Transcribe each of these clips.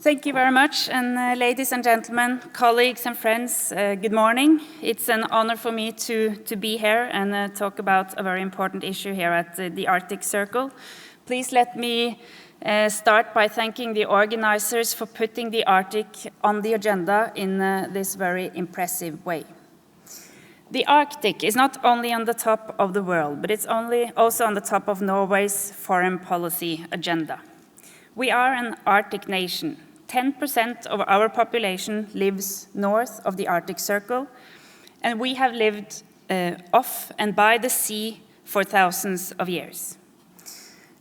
Thank you very much, and ladies and gentlemen, colleagues and friends, good morning. It's an honor for me to be here and talk about a very important issue here at the Arctic Circle. Please let me start by thanking the organizers for putting the Arctic on the agenda in this very impressive way. The Arctic is not only on the top of the world, but it's also on the top of Norway's foreign policy agenda. We are an Arctic nation. 10% of our population lives north of the Arctic Circle, and we have lived off and by the sea for thousands of years.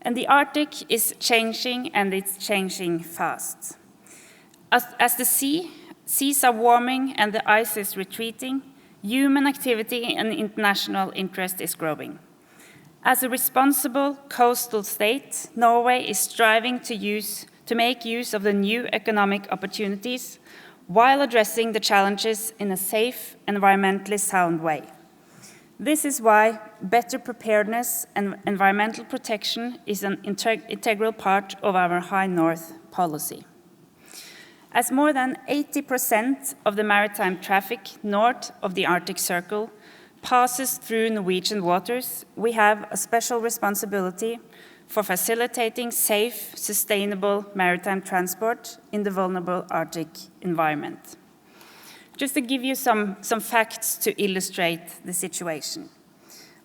And the Arctic is changing, and it's changing fast. As the seas are warming and the ice is retreating, human activity and international interest is growing. As a responsible coastal state, Norway is striving to make use of the new economic opportunities while addressing the challenges in a safe, environmentally sound way. This is why better preparedness and environmental protection is an integral part of our High North policy. As more than 80% of the maritime traffic north of the Arctic Circle passes through Norwegian waters, we have a special responsibility for facilitating safe, sustainable maritime transport in the vulnerable Arctic environment. Just to give you some facts to illustrate the situation.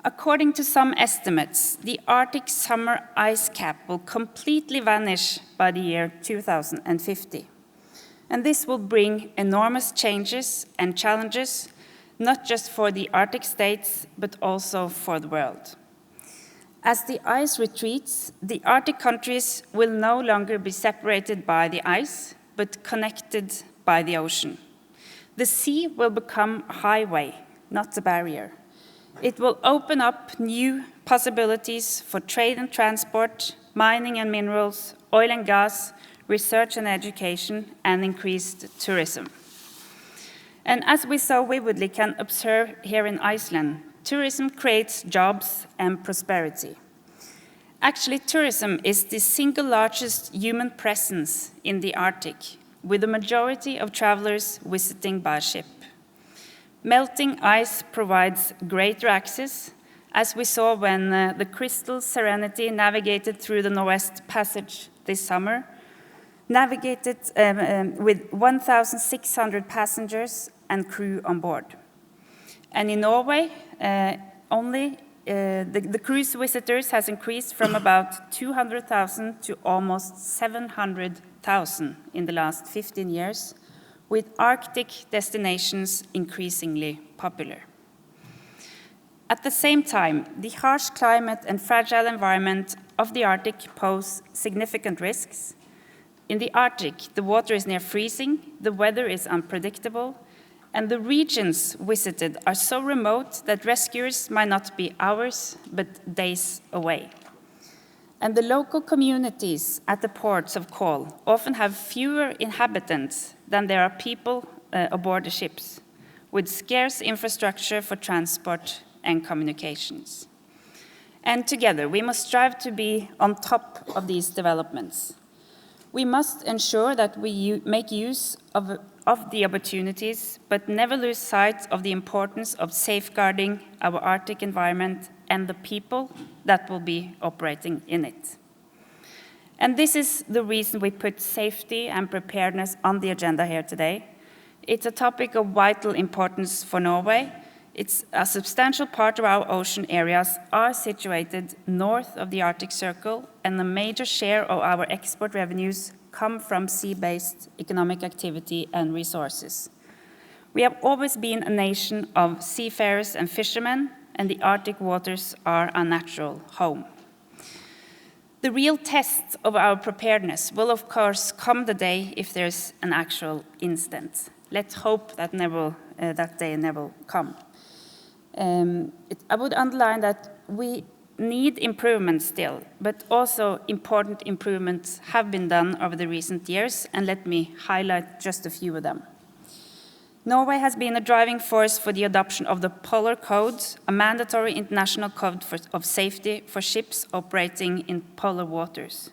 According to some estimates, the Arctic summer ice cap will completely vanish by the year 2050. And this will bring enormous changes and challenges, not just for the Arctic states, but also for the world. As the ice retreats, the Arctic countries will no longer be separated by the ice, but connected by the ocean. The sea will become a highway, not a barrier. It will open up new possibilities for trade and transport, mining and minerals, oil and gas, research and education, and increased tourism. And as we so vividly can observe here in Iceland, tourism creates jobs and prosperity. Actually, tourism is the single largest human presence in the Arctic, with the majority of travelers visiting by ship. Melting ice provides greater access, as we saw when the Crystal Serenity navigated through the Northwest Passage this summer, navigated with 1,600 passengers and crew on board. And in Norway, the cruise visitors has increased from about 200,000 to almost 700,000 in the last 15 years, with Arctic destinations increasingly popular. At the same time, the harsh climate and fragile environment of the Arctic pose significant risks. In the Arctic, the water is near freezing, the weather is unpredictable, and the regions visited are so remote that rescuers might not be hours, but days away. And the local communities at the ports of call often have fewer inhabitants than there are people aboard the ships, with scarce infrastructure for transport and communications. And together, we must strive to be on top of these developments. We must ensure that we make use of the opportunities, but never lose sight of the importance of safeguarding our Arctic environment and the people that will be operating in it. And this is the reason we put safety and preparedness on the agenda here today. It's a topic of vital importance for Norway. It's a substantial part of our ocean areas are situated north of the Arctic Circle, and a major share of our export revenues come from sea-based economic activity and resources. We have always been a nation of seafarers and fishermen, and the Arctic waters are our natural home. The real test of our preparedness will, of course, come the day if there's an actual incident. Let's hope that day never come. I would underline that we need improvement still, but also important improvements have been done over the recent years, and let me highlight just a few of them. Norway has been a driving force for the adoption of the Polar Code, a mandatory international code of safety for ships operating in polar waters.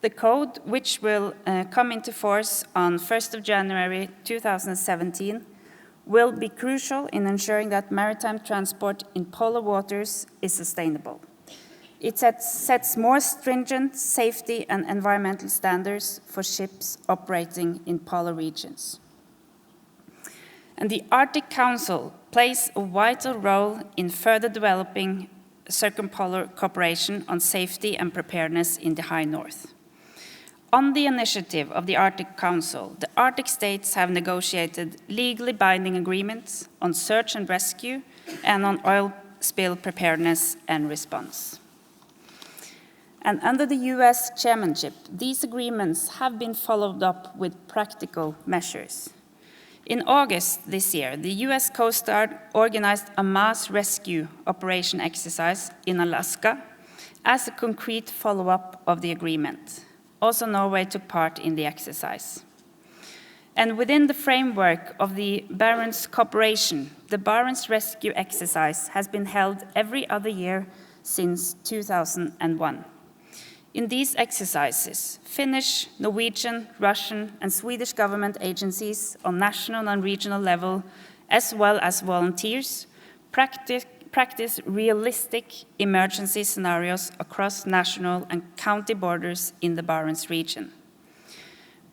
The code, which will come into force on 1st of January 2017, will be crucial in ensuring that maritime transport in polar waters is sustainable. It sets more stringent safety and environmental standards for ships operating in polar regions. And the Arctic Council plays a vital role in further developing circumpolar cooperation on safety and preparedness in the high north. On the initiative of the Arctic Council, the Arctic states have negotiated legally binding agreements on search and rescue and on oil spill preparedness and response. And under the US chairmanship, these agreements have been followed up with practical measures. In August this year, the US Coast Guard organized a mass rescue operation exercise in Alaska as a concrete follow-up of the agreement. Also, Norway took part in the exercise. And within the framework of the Barents Cooperation, the Barents Rescue Exercise has been held every other year since 2001. In these exercises, Finnish, Norwegian, Russian, and Swedish government agencies on national and regional level, as well as volunteers, practice realistic emergency scenarios across national and county borders in the Barents region.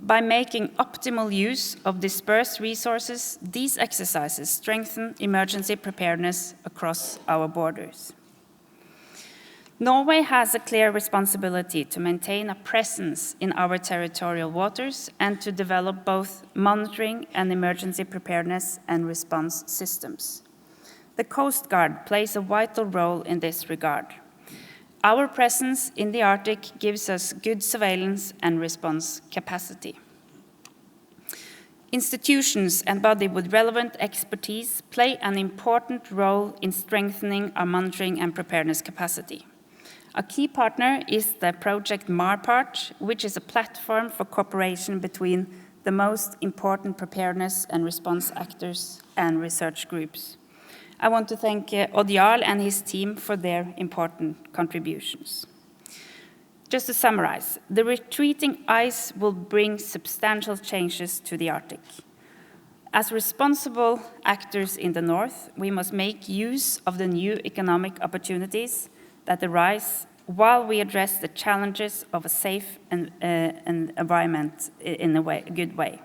By making optimal use of dispersed resources, these exercises strengthen emergency preparedness across our borders. Norway has a clear responsibility to maintain a presence in our territorial waters and to develop both monitoring and emergency preparedness and response systems. The Coast Guard plays a vital role in this regard. Our presence in the Arctic gives us good surveillance and response capacity. Institutions and bodies with relevant expertise play an important role in strengthening our monitoring and preparedness capacity. A key partner is the project MARPART, which is a platform for cooperation between the most important preparedness and response actors and research groups. I want to thank Odd Jarl and his team for their important contributions. Just to summarize, the retreating ice will bring substantial changes to the Arctic. As responsible actors in the north, we must make use of the new economic opportunities that arise while we address the challenges of a safe environment in a good way.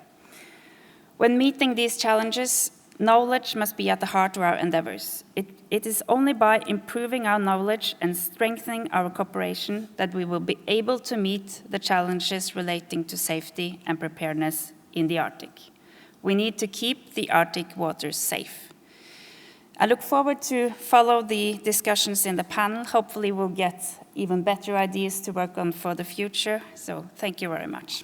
When meeting these challenges, knowledge must be at the heart of our endeavors. It is only by improving our knowledge and strengthening our cooperation that we will be able to meet the challenges relating to safety and preparedness in the Arctic. We need to keep the Arctic waters safe. I look forward to follow the discussions in the panel. Hopefully we'll get even better ideas to work on for the future. So thank you very much.